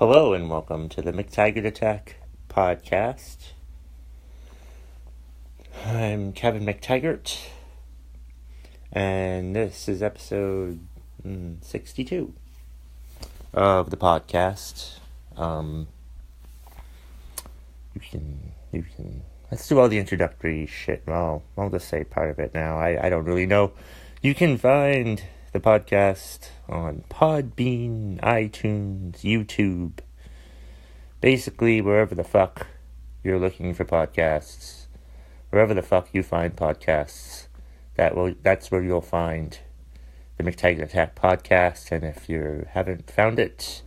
Hello and welcome to the McTaggart Attack podcast. I'm Kevin McTaggart, and this is episode 62 of the podcast. You can let's do all the introductory shit. Well, I'll just say part of it now. I don't really know. You can find the podcast on Podbean, iTunes, YouTube, basically wherever the fuck you're looking for podcasts, wherever the fuck you find podcasts, that's where you'll find the McTaggart Attack podcast. And if you haven't found it,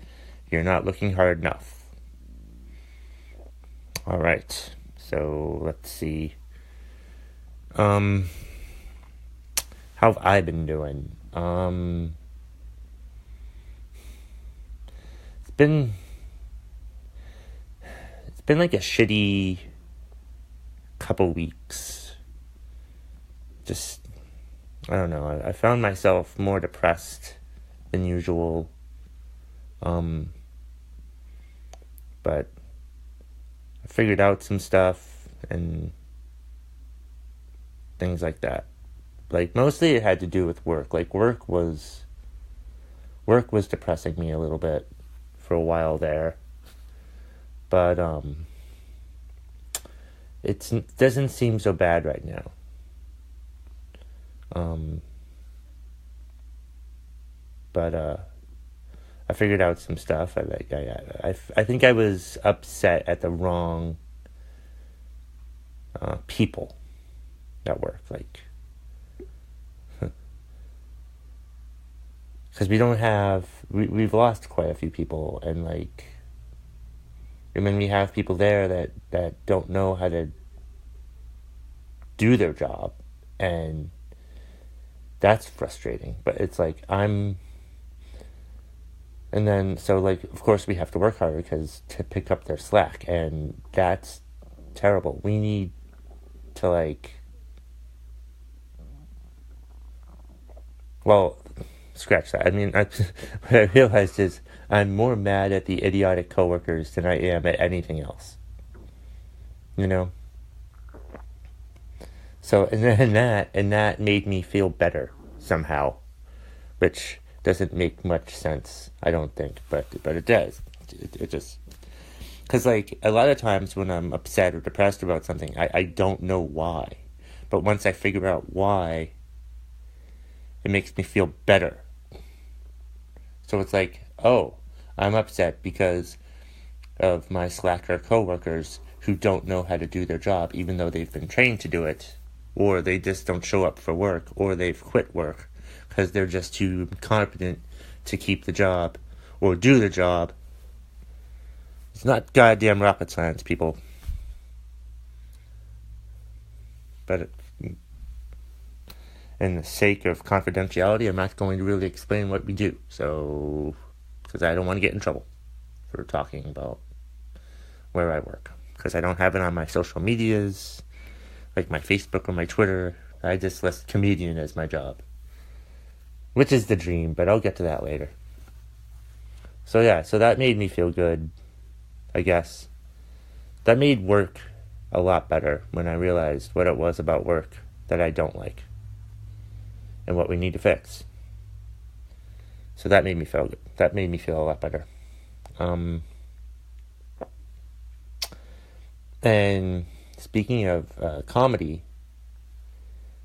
you're not looking hard enough. All right, so let's see. How have I been doing? It's been like a shitty couple weeks. Just, I don't know. I found myself more depressed than usual. But I figured out some stuff and things like that. Like, mostly it had to do with work. Like, work was depressing me a little bit for a while there. But, it doesn't seem so bad right now. I figured out some stuff. I think I was upset at the wrong people at work. Like, because we've lost quite a few people, and like, I mean, we have people there that don't know how to do their job, and that's frustrating. But it's like, and then, so like, of course we have to work harder to pick up their slack, and that's terrible. We need to, like, well, scratch that. I mean, what I realized is I'm more mad at the idiotic coworkers than I am at anything else. You know? So, and that made me feel better somehow, which doesn't make much sense, I don't think, but it does. It just, because, like, a lot of times when I'm upset or depressed about something, I don't know why. But once I figure out why, it makes me feel better. So it's like, oh, I'm upset because of my slacker coworkers who don't know how to do their job, even though they've been trained to do it, or they just don't show up for work, or they've quit work because they're just too incompetent to keep the job or do the job. It's not goddamn rocket science, people. But in the sake of confidentiality, I'm not going to really explain what we do. So, because I don't want to get in trouble for talking about where I work. Because I don't have it on my social medias, like my Facebook or my Twitter. I just list comedian as my job, which is the dream, but I'll get to that later. So yeah, so that made me feel good, I guess. That made work a lot better when I realized what it was about work that I don't like and what we need to fix. So that made me feel good. That made me feel a lot better. And speaking of comedy,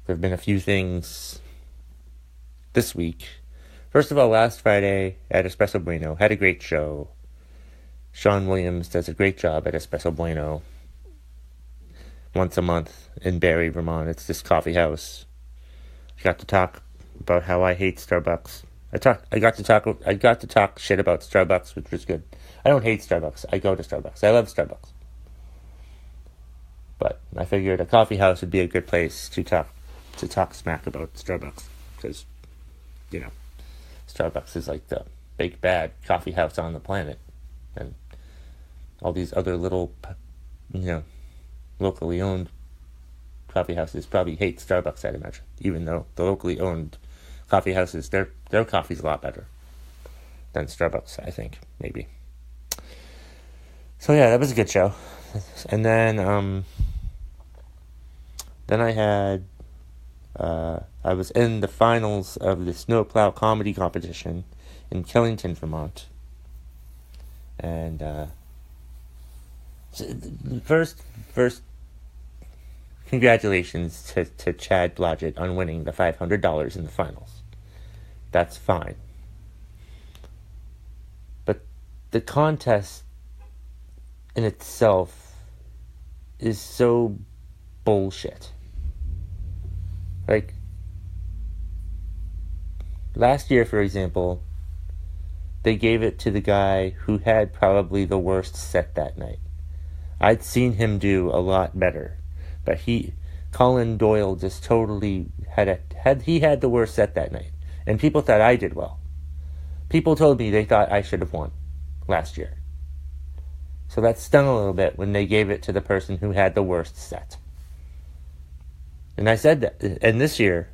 there have been a few things this week. First of all, last Friday at Espresso Bueno, had a great show. Sean Williams does a great job at Espresso Bueno once a month in Barrie, Vermont. It's this coffee house. I got to talk about how I hate Starbucks. I got to talk shit about Starbucks, which was good. I don't hate Starbucks. I go to Starbucks. I love Starbucks. But I figured a coffee house would be a good place to talk smack about Starbucks, because, you know, Starbucks is like the big bad coffee house on the planet, and all these other little, locally owned coffee houses probably hate Starbucks, I'd imagine, even though the locally owned coffee houses, their coffee's a lot better than Starbucks, I think, maybe. So yeah, that was a good show. And then I had, I was in the finals of the Snowplow Comedy Competition in Killington, Vermont. And first, congratulations to Chad Blodgett on winning the $500 in the finals. That's fine. But the contest in itself is so bullshit. Like, last year, for example, they gave it to the guy who had probably the worst set that night. I'd seen him do a lot better, but Colin Doyle just totally had the worst set that night, and people thought I did well. People told me they thought I should have won last year. So that stung a little bit when they gave it to the person who had the worst set. And I said that, and this year,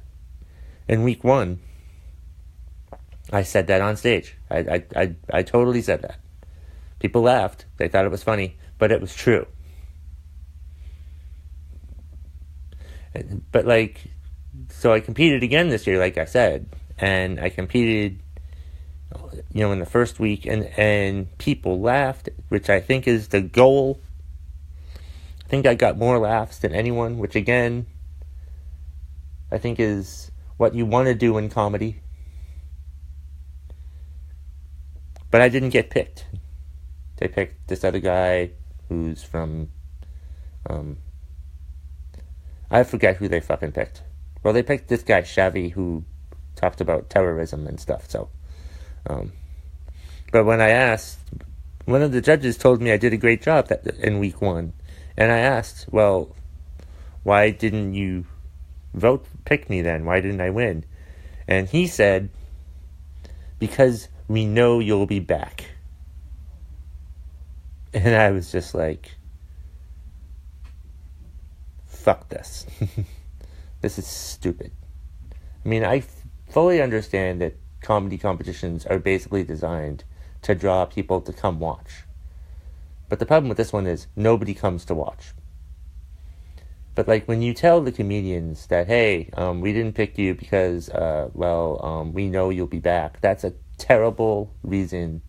in week 1, I said that on stage. I totally said that. People laughed. They thought it was funny, but it was true. But so I competed again this year, like I said, and I competed, in the first week, and people laughed, which I think is the goal. I think I got more laughs than anyone, which again, I think is what you want to do in comedy. But I didn't get picked. They picked this other guy who's from, I forget who they fucking picked. Well, they picked this guy, Shavi, who talked about terrorism and stuff, so. But when I asked, one of the judges told me I did a great job in week 1. And I asked, well, why didn't you pick me then? Why didn't I win? And he said, because we know you'll be back. And I was just like, fuck this. This is stupid. I mean, I fully understand that comedy competitions are basically designed to draw people to come watch. But the problem with this one is nobody comes to watch. But when you tell the comedians that, hey, we didn't pick you because, we know you'll be back, that's a terrible reason.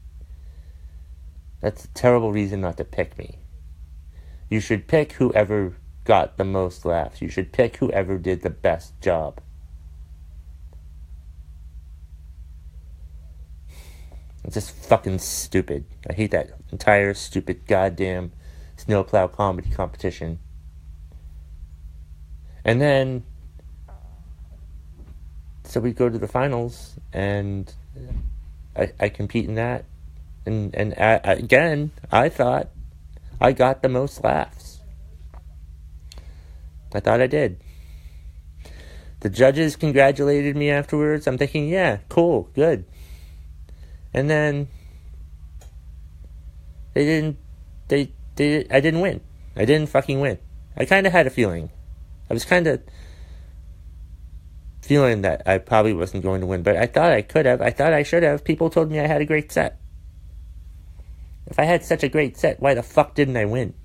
That's a terrible reason not to pick me. You should pick whoever got the most laughs. You should pick whoever did the best job. It's just fucking stupid. I hate that entire stupid goddamn Snowplow Comedy Competition. And then, so we go to the finals, and I compete in that. And again, I thought I got the most laughs. I thought I did. The judges congratulated me afterwards. I'm thinking, yeah, cool, good. And then I didn't win. I didn't fucking win. I kind of had a feeling. I was kind of feeling that I probably wasn't going to win, but I thought I could have. I thought I should have. People told me I had a great set. If I had such a great set, why the fuck didn't I win?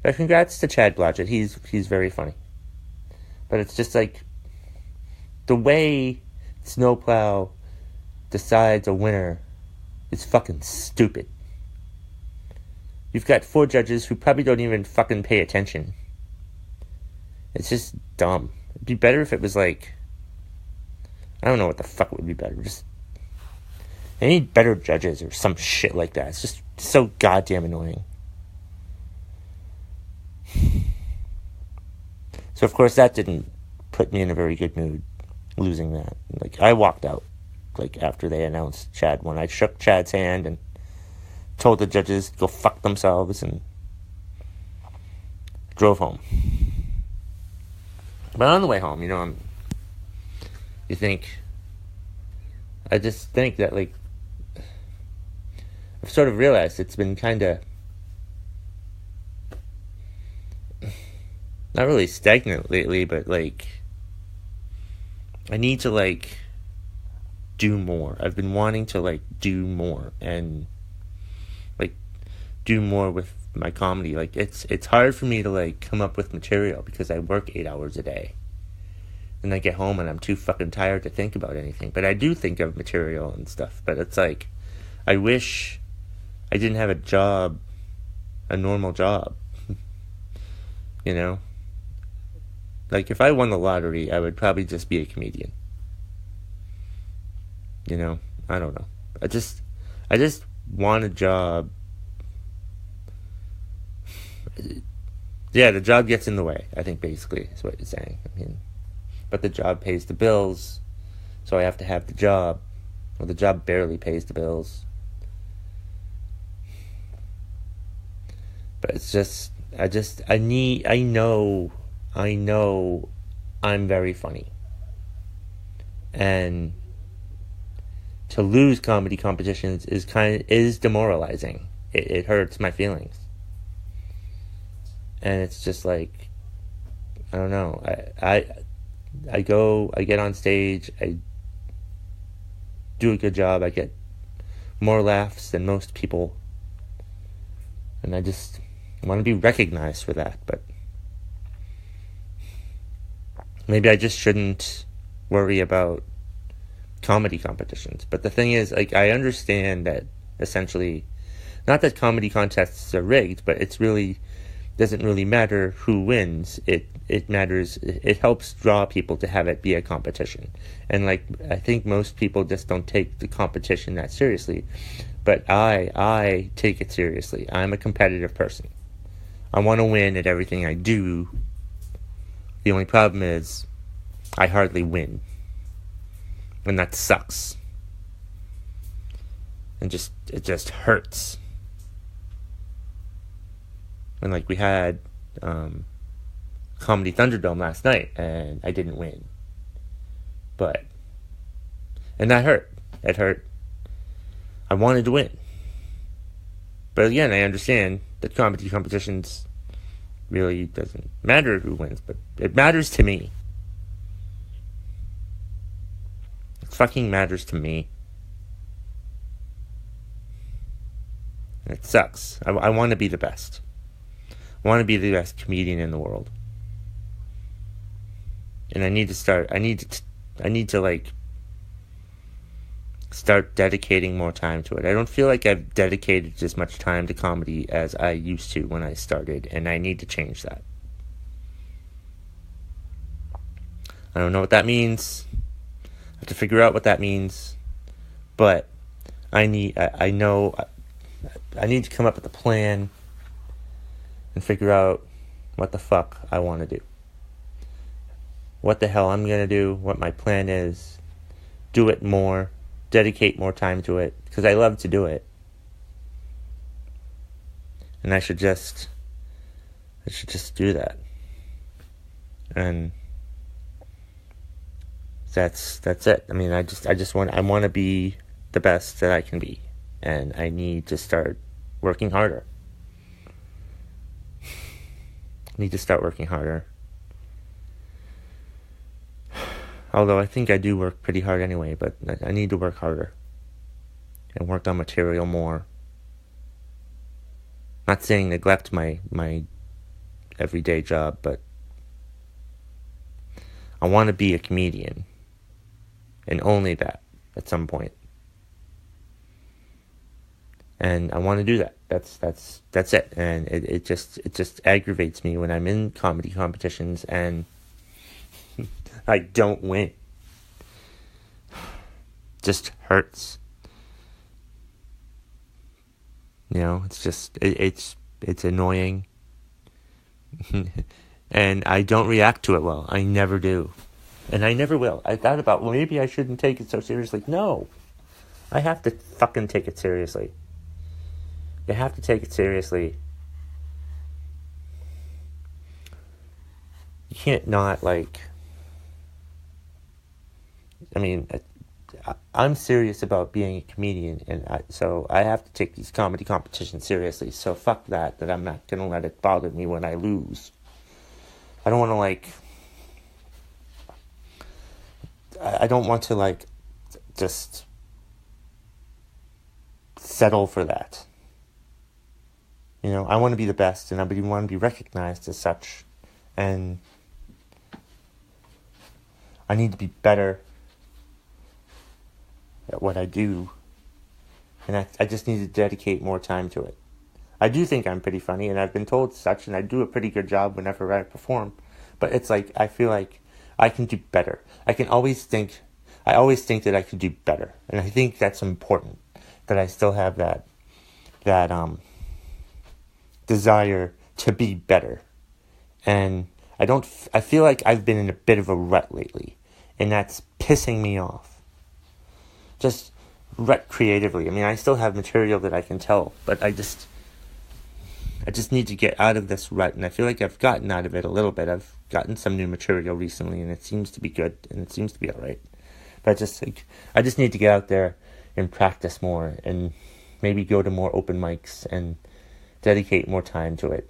But congrats to Chad Blodgett. He's very funny. But it's just the way Snowplow decides a winner is fucking stupid. You've got 4 judges who probably don't even fucking pay attention. It's just dumb. It'd be better if it was I don't know what the fuck would be better. Just, I need better judges or some shit like that. It's just so goddamn annoying. So of course that didn't put me in a very good mood, losing that. I walked out, after they announced Chad won. I shook Chad's hand and told the judges to go fuck themselves and drove home. But on the way home, I just think that, I've sort of realized it's been kind of, not really stagnant lately, but, I need to, do more. I've been wanting to, do more, and do more with my comedy. Like, it's hard for me to, like, come up with material because I work 8 hours a day. And I get home and I'm too fucking tired to think about anything. But I do think of material and stuff. But it's like, I wish I didn't have a normal job. You know? Like, if I won the lottery, I would probably just be a comedian. You know? I don't know. I just want a job. Yeah, the job gets in the way, I think, basically, is what you're saying. I mean, but the job pays the bills, so I have to have the job. Well, the job barely pays the bills. But it's just, I know I'm very funny. And to lose comedy competitions is demoralizing. It hurts my feelings. And it's just like, I don't know. I get on stage, I do a good job, I get more laughs than most people. And I just want to be recognized for that, but maybe I just shouldn't worry about comedy competitions. But the thing is, like, I understand that essentially, not that comedy contests are rigged, but it's really doesn't really matter who wins. It matters. It helps draw people to have it be a competition. And, like, I think most people just don't take the competition that seriously. But I take it seriously. I'm a competitive person. I want to win at everything I do. The only problem is I hardly win. And that sucks. And it just hurts. And, like, we had Comedy Thunderdome last night, and I didn't win. And that hurt. It hurt. I wanted to win. But again, I understand that comedy competitions really doesn't matter who wins, but it matters to me. It fucking matters to me. And it sucks. I want to be the best. I want to be the best comedian in the world. And I need to like start dedicating more time to it. I don't feel like I've dedicated as much time to comedy as I used to when I started, and I need to change that. I don't know what that means. I have to figure out what that means. But I need to come up with a plan and figure out what the fuck I want to do. What the hell I'm going to do, what my plan is. Do it more. Dedicate more time to it. Because I love to do it. And I should just do that. And that's it. I mean, I want to be the best that I can be. And I need to start working harder. Although I think I do work pretty hard anyway, but I need to work harder. And work on material more. Not saying neglect my everyday job, but I want to be a comedian. And only that at some point. And I want to do that. That's it. And it just aggravates me when I'm in comedy competitions and I don't win. Just hurts. You know, it's just it's annoying. And I don't react to it well. I never do. And I never will. I thought about, well, maybe I shouldn't take it so seriously. No. I have to fucking take it seriously. You have to take it seriously. You can't not, like... I mean, I'm serious about being a comedian, and so I have to take these comedy competitions seriously. So fuck that I'm not going to let it bother me when I lose. I don't want to, like... I don't want to, like, just settle for that. You know, I want to be the best, and I want to be recognized as such. And I need to be better at what I do. And I just need to dedicate more time to it. I do think I'm pretty funny, and I've been told such, and I do a pretty good job whenever I perform. But it's like, I feel like I can do better. I always think that I could do better. And I think that's important, that I still have that desire to be better. And I feel like I've been in a bit of a rut lately, and that's pissing me off. Just rut creatively. I mean, I still have material that I can tell, but I just need to get out of this rut, and I feel like I've gotten out of it a little bit. I've gotten some new material recently, and it seems to be good, and it seems to be alright. But I just need to get out there and practice more, and maybe go to more open mics, and dedicate more time to it.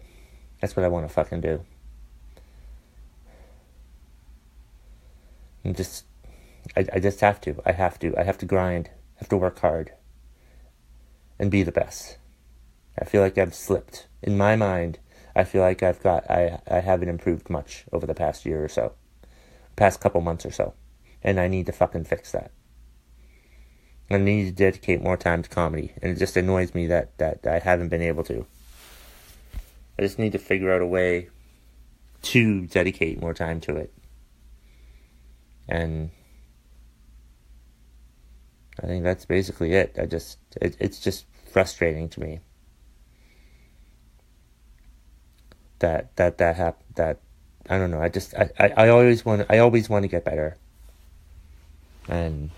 That's what I want to fucking do. And I just have to. I have to grind. I have to work hard. And be the best. I feel like I've slipped. In my mind, I feel like I haven't improved much over the past year or so. Past couple months or so. And I need to fucking fix that. I need to dedicate more time to comedy. And it just annoys me that I haven't been able to. I just need to figure out a way to dedicate more time to it. And I think that's basically it. It's just frustrating to me that I don't know. I always want to get better, and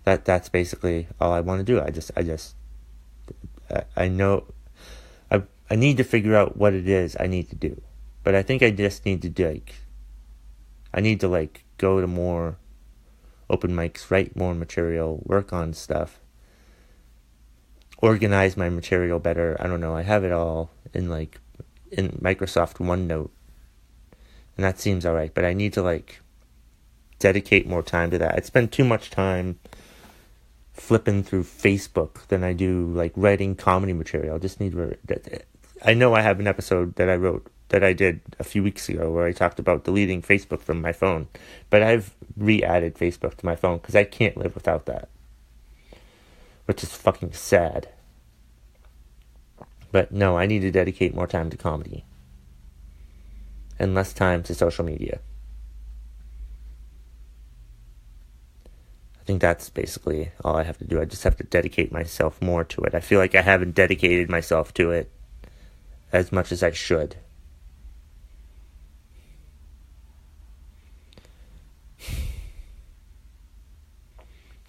that's basically all I want to do. I know I need to figure out what it is I need to do, but I think I just need to go to more open mics, write more material, work on stuff, organize my material better. I don't know. I have it all in Microsoft OneNote, and that seems alright, but I need to dedicate more time to that. I spend too much time flipping through Facebook than I do writing comedy material. I just need I know I have an episode that I did a few weeks ago where I talked about deleting Facebook from my phone, but I've re-added Facebook to my phone because I can't live without that, which is fucking sad. But no, I need to dedicate more time to comedy and less time to social media. I think that's basically all I have to do. I just have to dedicate myself more to it. I feel like I haven't dedicated myself to it as much as I should.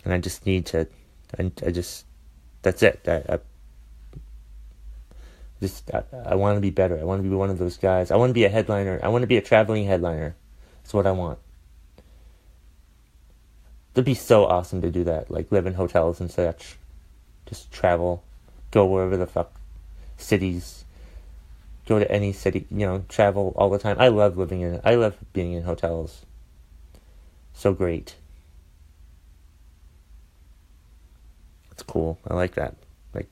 And I just need to, that's it. I want to be better. I want to be one of those guys. I want to be a headliner. I want to be a traveling headliner. That's what I want. It'd be so awesome to do that. Live in hotels and such. Just travel. Go wherever the fuck. Cities. Go to any city. Travel all the time. I love being in hotels. So great. It's cool. I like that.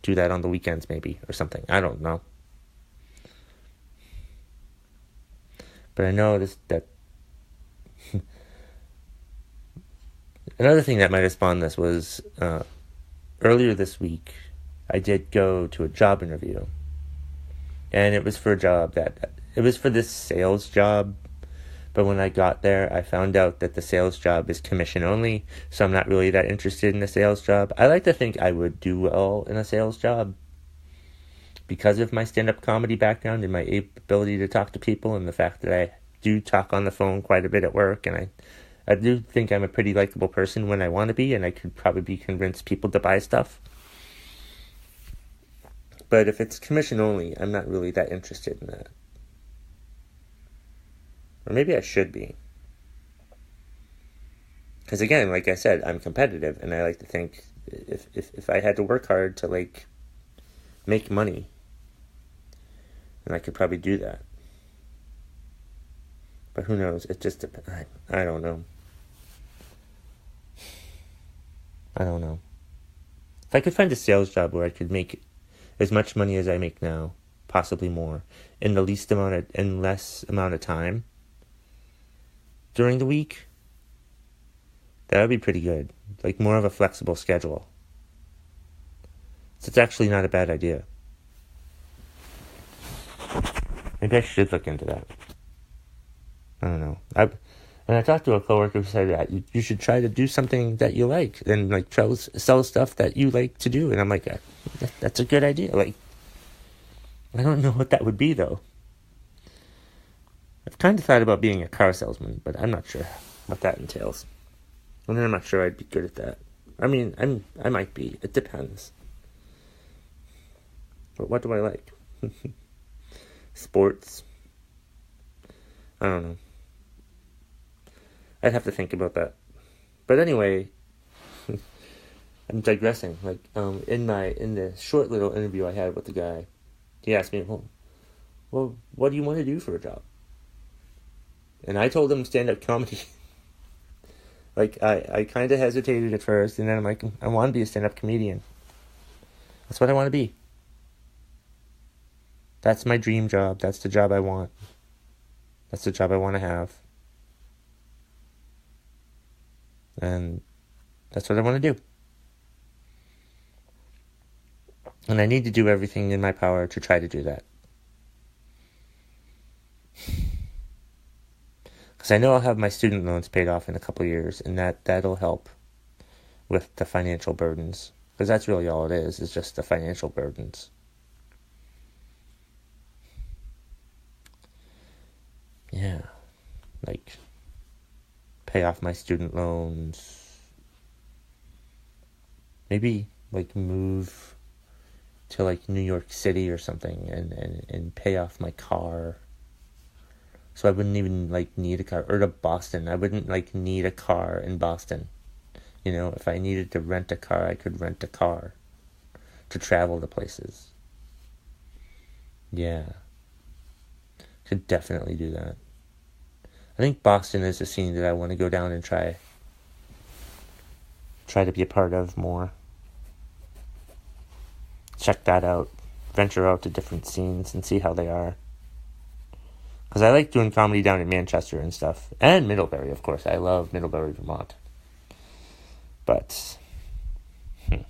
Do that on the weekends maybe or something. I don't know. But I noticed that another thing that might have spawned this was earlier this week I did go to a job interview, and it was for this sales job. But when I got there, I found out that the sales job is commission only, so I'm not really that interested in the sales job. I like to think I would do well in a sales job because of my stand-up comedy background and my ability to talk to people, and the fact that I do talk on the phone quite a bit at work, and I do think I'm a pretty likable person when I want to be, and I could probably convince people to buy stuff. But if it's commission only, I'm not really that interested in that. Or maybe I should be. Because again, like I said, I'm competitive, and I like to think if I had to work hard to make money, then I could probably do that. But who knows? It just depends. I don't know. If I could find a sales job where I could make as much money as I make now, possibly more, in less amount of time during the week, that would be pretty good. Like more of a flexible schedule. So it's actually not a bad idea. Maybe I should look into that. I don't know. And I talked to a coworker who said that you should try to do something that you like and like sell stuff that you like to do. And I'm like, that's a good idea. Like, I don't know what that would be though. I've kind of thought about being a car salesman, but I'm not sure what that entails. And I'm not sure I'd be good at that. I mean, I might be. It depends. But what do I like? Sports. I don't know. I'd have to think about that. But anyway, I'm digressing. Like, in the short little interview I had with the guy, he asked me, well, what do you want to do for a job? And I told him stand-up comedy. Like, I kind of hesitated at first, and then I'm like, I want to be a stand-up comedian. That's what I want to be. That's my dream job. That's the job I want. That's the job I want to have. And that's what I want to do. And I need to do everything in my power to try to do that. Because I know I'll have my student loans paid off in a couple of years, and that'll help with the financial burdens. Because that's really all it is just the financial burdens. Yeah. Like, pay off my student loans. Maybe, like, move to, like, New York City or something and pay off my car. So I wouldn't even, like, need a car. Or to Boston. I wouldn't, like, need a car in Boston. You know, if I needed to rent a car, I could rent a car to travel to places. Yeah. Could definitely do that. I think Boston is a scene that I want to go down and try to be a part of more. Check that out. Venture out to different scenes and see how they are. Because I like doing comedy down in Manchester and stuff. And Middlebury, of course. I love Middlebury, Vermont. But, I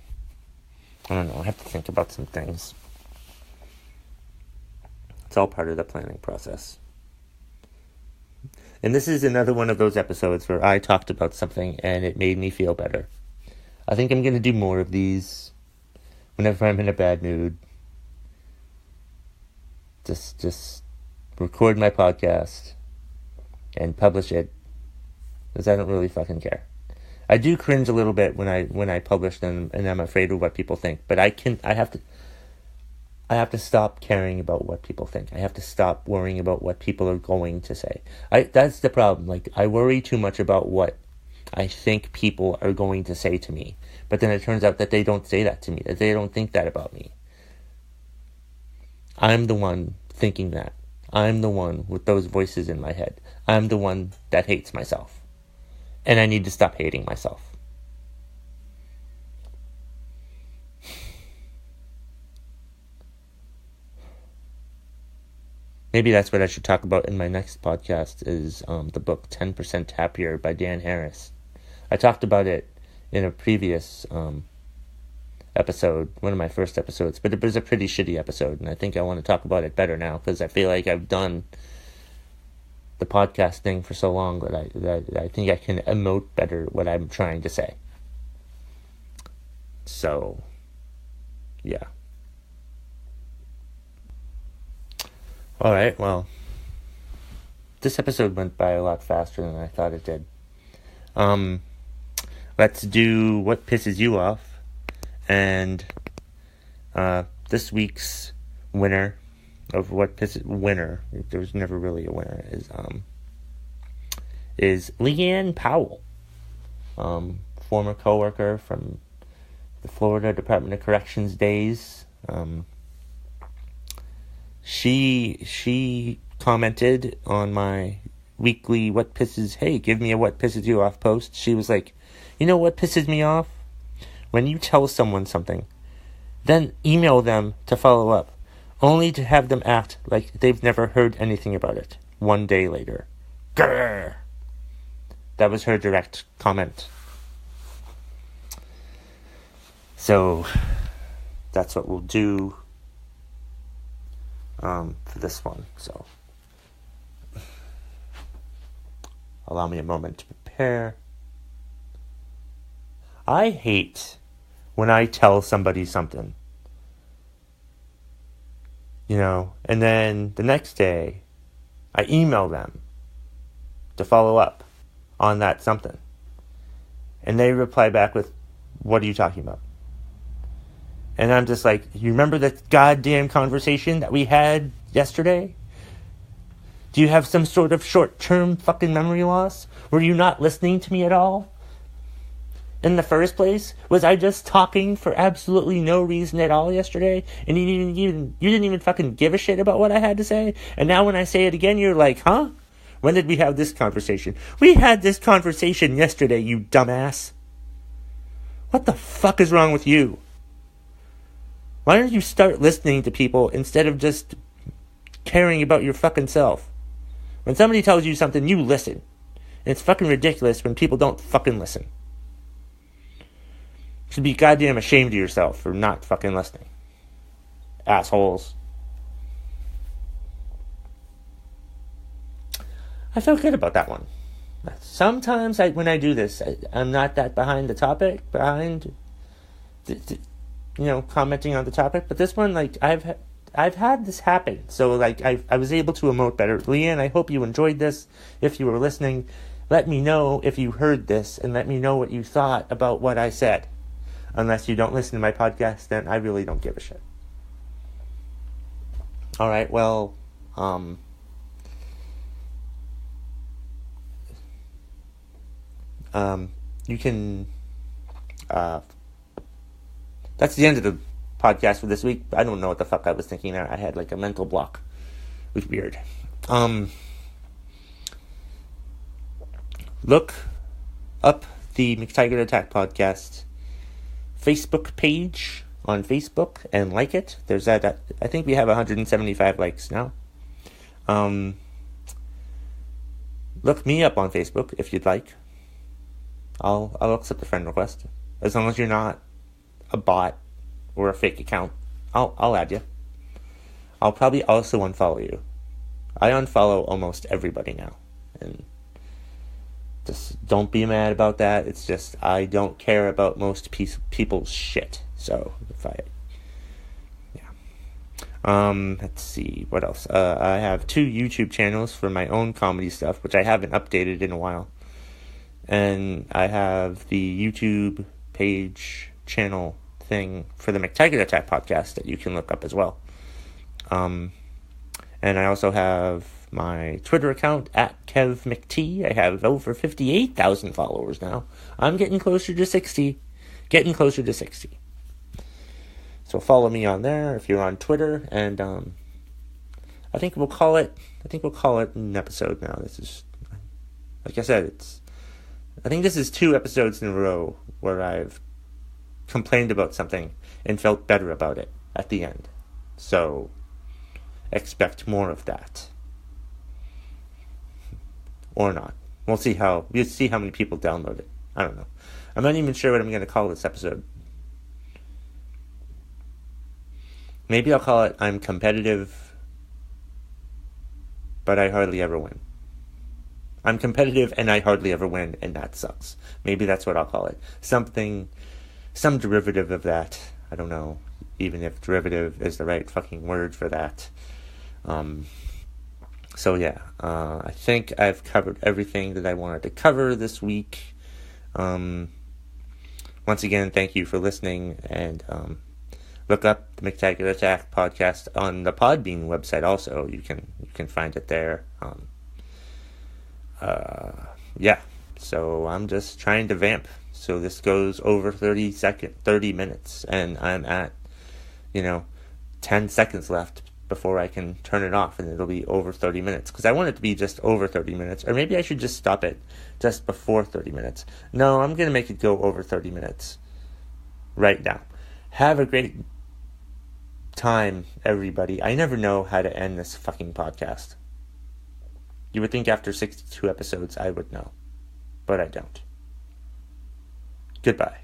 don't know. I have to think about some things. It's all part of the planning process. And this is another one of those episodes where I talked about something and it made me feel better. I think I'm going to do more of these whenever I'm in a bad mood. Just record my podcast and publish it, because I don't really fucking care. I do cringe a little bit when I publish them, and I'm afraid of what people think. But I have to stop caring about what people think. I have to stop worrying about what people are going to say. That's the problem. Like, I worry too much about what I think people are going to say to me. But then it turns out that they don't say that to me, that they don't think that about me. I'm the one thinking that. I'm the one with those voices in my head. I'm the one that hates myself. And I need to stop hating myself. Maybe that's what I should talk about in my next podcast is the book 10% Happier by Dan Harris. I talked about it in a previous episode, one of my first episodes, but it was a pretty shitty episode, and I think I want to talk about it better now, because I feel like I've done the podcast thing for so long that I think I can emote better what I'm trying to say. So, yeah. Alright, well, this episode went by a lot faster than I thought it did. Let's do what pisses you off. And this week's winner of what pisses winner, there's never really a winner, is Leanne Powell, former coworker from the Florida Department of Corrections days. She commented on my weekly give me a what pisses you off post. She was like, you know what pisses me off? when you tell someone something, then email them to follow up, only to have them act like they've never heard anything about it 1 day later. Grr! That was her direct comment. So, that's what we'll do for this one. So, allow me a moment to prepare. I hate when I tell somebody something, and then the next day I email them to follow up on that something. And they reply back with, "What are you talking about?" And I'm just like, you remember that goddamn conversation that we had yesterday? Do you have some sort of short-term fucking memory loss? Were you not listening to me at all? In the first place, was I just talking for absolutely no reason at all yesterday? And you didn't even fucking give a shit about what I had to say? And now when I say it again, you're like, huh? When did we have this conversation? We had this conversation yesterday, you dumbass. What the fuck is wrong with you? Why don't you start listening to people instead of just caring about your fucking self? When somebody tells you something, you listen. And it's fucking ridiculous when people don't fucking listen. You should be goddamn ashamed of yourself for not fucking listening. Assholes. I felt good about that one. Sometimes when I do this, I'm not that behind the topic, commenting on the topic. But this one, like, I've had this happen. So, like, I was able to emote better. Leanne, I hope you enjoyed this. If you were listening, let me know if you heard this, and let me know what you thought about what I said. Unless you don't listen to my podcast, then I really don't give a shit. All right, well, you can, that's the end of the podcast for this week. I don't know what the fuck I was thinking there. I had like a mental block. It was weird. Look up the McTaggart Attack podcast Facebook page on Facebook and like it. There's that. I think we have 175 likes now. Look me up on Facebook if you'd like. I'll accept a friend request as long as you're not a bot or a fake account. I'll add you. I'll probably also unfollow you. I unfollow almost everybody now, and just don't be mad about that. It's just I don't care about most people's shit. So let's see what else. I have 2 YouTube channels for my own comedy stuff, which I haven't updated in a while, and I have the YouTube page channel thing for the McTaggart Attack podcast that you can look up as well. And I also have my Twitter account at KevMcT. I have over 58,000 followers now. I'm getting closer to 60. So follow me on there if you're on Twitter, and I think we'll call it an episode now. This is, like I said, I think this is 2 episodes in a row where I've complained about something and felt better about it at the end. So expect more of that. Or not. We'll see how many people download it. I don't know. I'm not even sure what I'm going to call this episode. Maybe I'll call it I'm competitive, but I hardly ever win. I'm competitive and I hardly ever win, and that sucks. Maybe that's what I'll call it. Some derivative of that. I don't know, even if derivative is the right fucking word for that. So yeah, I think I've covered everything that I wanted to cover this week. Once again, thank you for listening, and look up the McTaggart Attack podcast on the Podbean website also. You can find it there. Yeah, so I'm just trying to vamp. So this goes over 30 minutes, and I'm at, 10 seconds left before I can turn it off, and it'll be over 30 minutes, because I want it to be just over 30 minutes, or maybe I should just stop it just before 30 minutes. No, I'm going to make it go over 30 minutes. right now. Have a great time, everybody. I never know how to end this fucking podcast. You would think after 62 episodes I would know, but I don't. Goodbye.